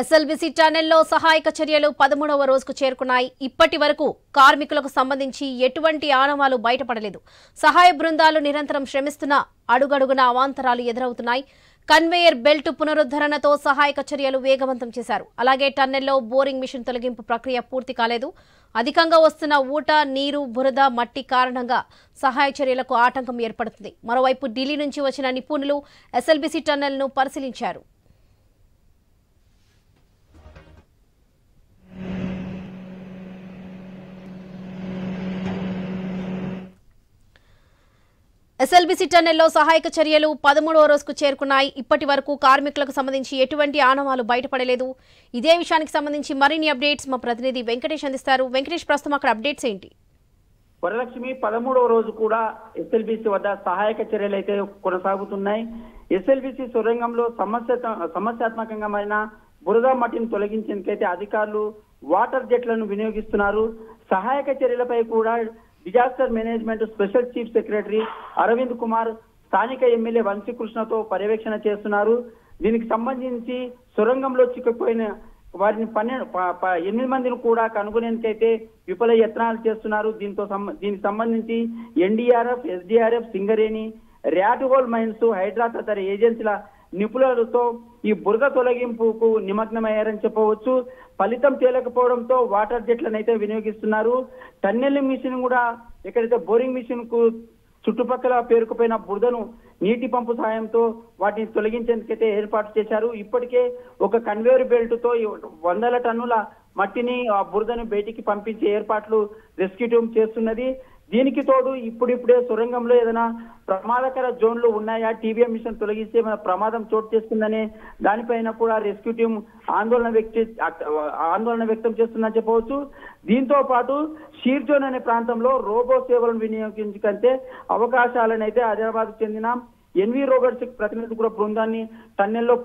SLBC టన్నెల్లో సహాయక చర్యలు 13వ రోజుకు చేరుకున్నాయి. ఇప్పటి వరకు కార్మికులకు సంబంధించి ఎటువంటి ఆనవాలు బయటపడలేదు. సహాయ బృందాలు నిరంతరం శ్రమిస్తున్నా అడుగడుగున అవాంతరాలు ఎదురవుతున్నాయి. కన్వేయర్ బెల్ట్ పునరుద్ధరణతో సహాయక చర్యలు వేగవంతం చేశారు. అలాగే టన్నెల్లో బోరింగ్ మిషన్ తొలగింపు ప్రక్రియ పూర్తి కాలేదు. అధికంగా వస్తున్న ఊట, నీరు, బురద, మట్టి కారణంగా సహాయ చర్యలకు ఆటంకం ఏర్పడుతుంది. మరోవైపు ఢిల్లీ నుంచి వచ్చిన నిపుణులు ఎస్ఎల్బీసీ టన్నెల్ను పరిశీలించారు. ఎస్ఎల్బీసీ టన్నెల్లో సహాయక చర్యలు 13వ రోజుకు చేరుకున్నాయి. ఇప్పటి వరకు కార్మికులకు సంబంధించి ఎటువంటి ఆనవాలు బయటపడలేదు. ఇదే విషయానికి సంబంధించి మరిన్ని అప్డేట్స్ మా ప్రతినిధి వెంకటేష్ అందిస్తారు. వెంకటేష్, ప్రస్తుతం అక్కడ అప్డేట్స్ ఏంటి? వరలక్ష్మి, 13వ రోజు కూడా ఎస్ఎల్బీసీ వద్ద సహాయక చర్యలు అయితే కొనసాగుతున్నాయి. ఎస్ఎల్బీసీ సొరంగంలో సమస్యాత్మకంగా మారిన బురద మట్టిని తొలగించేందుకైతే అధికారులు వాటర్ జెట్లను వినియోగిస్తున్నారు. సహాయక చర్యలపై కూడా disaster management special chief secretary Arvind Kumar స్థానిక ఎమ్మెల్యే వంశీకృష్ణతో పర్యవేక్షణ చేస్తున్నారు. దీనికి సంబంధించి సొరంగంలో చిక్కుపోయిన వారిని 8 మందిని కూడా కనుగొనేందుకైతే విఫల యత్నాలు చేస్తున్నారు. దీనికి సంబంధించి NDRF, SDRF, Singareni, rat hole mines, HYDRAA తదితర ఏజెన్సీల నిపుణులతో ఈ బురద తొలగింపుకు నిమగ్నమయ్యారని చెప్పవచ్చు. ఫలితం తేలకపోవడంతో వాటర్ జెట్లను అయితే వినియోగిస్తున్నారు. టన్నెల్ మిషన్ కూడా ఎక్కడైతే బోరింగ్ మిషన్ కు చుట్టుపక్కల పేరుకుపోయిన బురదను నీటి పంపు సాయంతో వాటిని తొలగించేందుకైతే ఏర్పాటు చేశారు. ఇప్పటికే ఒక కన్వేయర్ బెల్ట్ తో 100 టన్నుల మట్టిని ఆ బురదను బయటికి పంపించే ఏర్పాట్లు రెస్క్యూ టీం చేస్తున్నది. దీనికి తోడు ఇప్పుడిప్పుడే సొరంగంలో ఏదైనా ప్రమాదకర జోన్లు ఉన్నాయా, టీబీఎం మిషన్ తొలగిస్తే మన ప్రమాదం చోటు చేసుకుందనే దానిపైన కూడా రెస్క్యూ టీం ఆందోళన వ్యక్తం చేస్తుందని చెప్పవచ్చు. దీంతో పాటు షీర్ జోన్ అనే ప్రాంతంలో రోబో సేవలను వినియోగించుకంటే అవకాశాలను అయితే హైదరాబాద్ చెందిన ఎన్వి రోబోటిక్స్ ప్రతినిధి కూడా బృందాన్ని టన్నెల్లో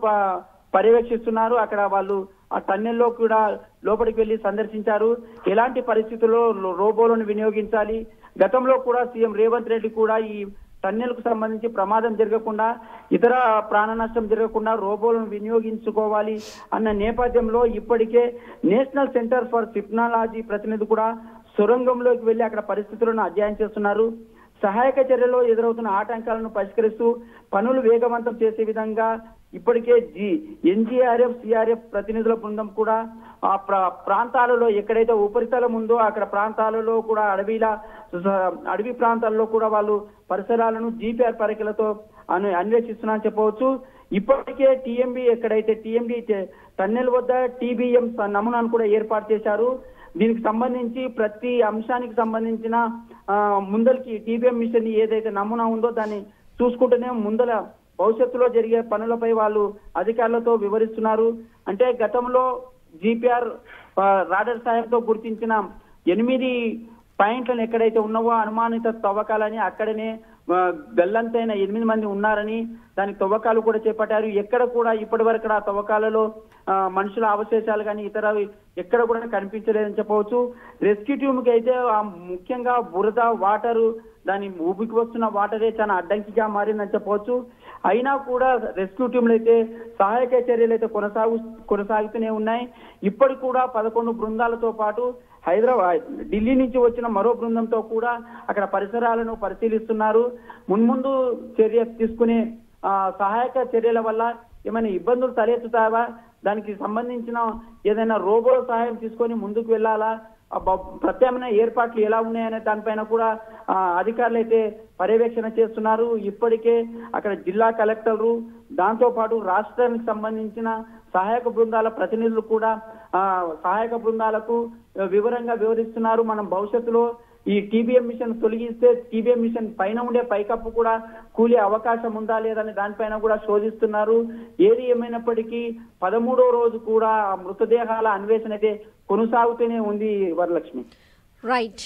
పర్యవేక్షిస్తున్నారు. అక్కడ వాళ్ళు ఆ టన్నెల్లో కూడా లోపలికి వెళ్లి సందర్శించారు. ఎలాంటి పరిస్థితుల్లో రోబోలను వినియోగించాలి, గతంలో కూడా సీఎం రేవంత్ రెడ్డి కూడా ఈ టన్నెల్ కు సంబంధించి ప్రమాదం జరగకుండా, ఇతర ప్రాణ నష్టం జరగకుండా రోబోలను వినియోగించుకోవాలి అన్న నేపథ్యంలో ఇప్పటికే నేషనల్ సెంటర్ ఫర్ టెక్నాలజీ ప్రతినిధి కూడా సొరంగంలోకి వెళ్లి అక్కడ పరిస్థితులను అధ్యయనం చేస్తున్నారు. సహాయక చర్యలో ఎదురవుతున్న ఆటంకాలను పరిష్కరిస్తూ పనులు వేగవంతం చేసే విధంగా ఇప్పటికే ఎన్డీఆర్ఎఫ్, సిఆర్ఎఫ్ ప్రతినిధుల బృందం కూడా ఆ ప్రాంతాలలో ఎక్కడైతే ఉపరితలం ఉందో అక్కడ ప్రాంతాలలో కూడా అడవి ప్రాంతాల్లో కూడా వాళ్ళు పరిసరాలను జీపీఆర్ పరికలతో అన్వేషిస్తున్నారని చెప్పవచ్చు. ఇప్పటికే టీఎంబీ ఎక్కడైతే టీఎంబీ టన్నెల్ వద్ద టీబీఎం నమూనాను కూడా ఏర్పాటు చేశారు. దీనికి సంబంధించి ప్రతి అంశానికి సంబంధించిన ముందరికి టీబీఎం మిషన్ ఏదైతే నమూనా ఉందో దాన్ని చూసుకుంటూనే ముందల భవిష్యత్తులో జరిగే పనులపై వాళ్ళు అధికారులతో వివరిస్తున్నారు. అంటే గతంలో జీపీఆర్ రాడర్ సాయంతో గుర్తించిన 8 పాయింట్లను ఎక్కడైతే ఉన్నావో అనుమానిత తవ్వకాలని అక్కడనే గల్లంతైన 8 మంది ఉన్నారని దాని తవ్వకాలు కూడా చేపట్టారు. ఎక్కడ కూడా ఇప్పటి వరకు ఆ తవ్వకాలలో మనుషుల అవశేషాలు కానీ ఇతర ఎక్కడ కూడా కనిపించలేదని చెప్పవచ్చు. రెస్క్యూ టీంకి అయితే ముఖ్యంగా బురద, వాటరు, దాని ఊపికి వస్తున్న వాటరే చాలా అడ్డంకిగా మారిందని చెప్పవచ్చు. అయినా కూడా రెస్క్యూ టీంలు అయితే సహాయక చర్యలు అయితే కొనసాగుతూనే ఉన్నాయి. ఇప్పటికి కూడా 11 బృందాలతో పాటు ఢిల్లీ నుంచి వచ్చిన మరో బృందంతో కూడా అక్కడ పరిసరాలను పరిశీలిస్తున్నారు. మున్ముందు చర్య తీసుకునే సహాయక చర్యల వల్ల ఏమైనా ఇబ్బందులు తలెత్తుతావా, దానికి సంబంధించిన ఏదైనా రోబోల సహాయం తీసుకొని ముందుకు వెళ్ళాలా, ప్రత్యామ్నాయ ఏర్పాట్లు ఎలా ఉన్నాయనే దానిపైన కూడా అధికారులు అయితే పర్యవేక్షణ చేస్తున్నారు. ఇప్పటికే అక్కడ జిల్లా కలెక్టర్లు, దాంతో పాటు రాష్ట్రానికి సంబంధించిన సహాయక బృందాల ప్రతినిధులు కూడా సహాయక బృందాలకు వివరంగా వివరిస్తున్నారు. మనం భవిష్యత్తులో ఈ టీబీఎం మిషన్ తొలగిస్తే టీబీఎం మిషన్ పైన ఉండే పైకప్పు కూడా కూలే అవకాశం ఉందా లేదని దానిపైన కూడా శోధిస్తున్నారు. ఏది ఏమైనప్పటికీ 13వ రోజు కూడా మృతదేహాల అన్వేషణ అయితే కొనసాగుతూనే ఉంది వరలక్ష్మి. రైట్.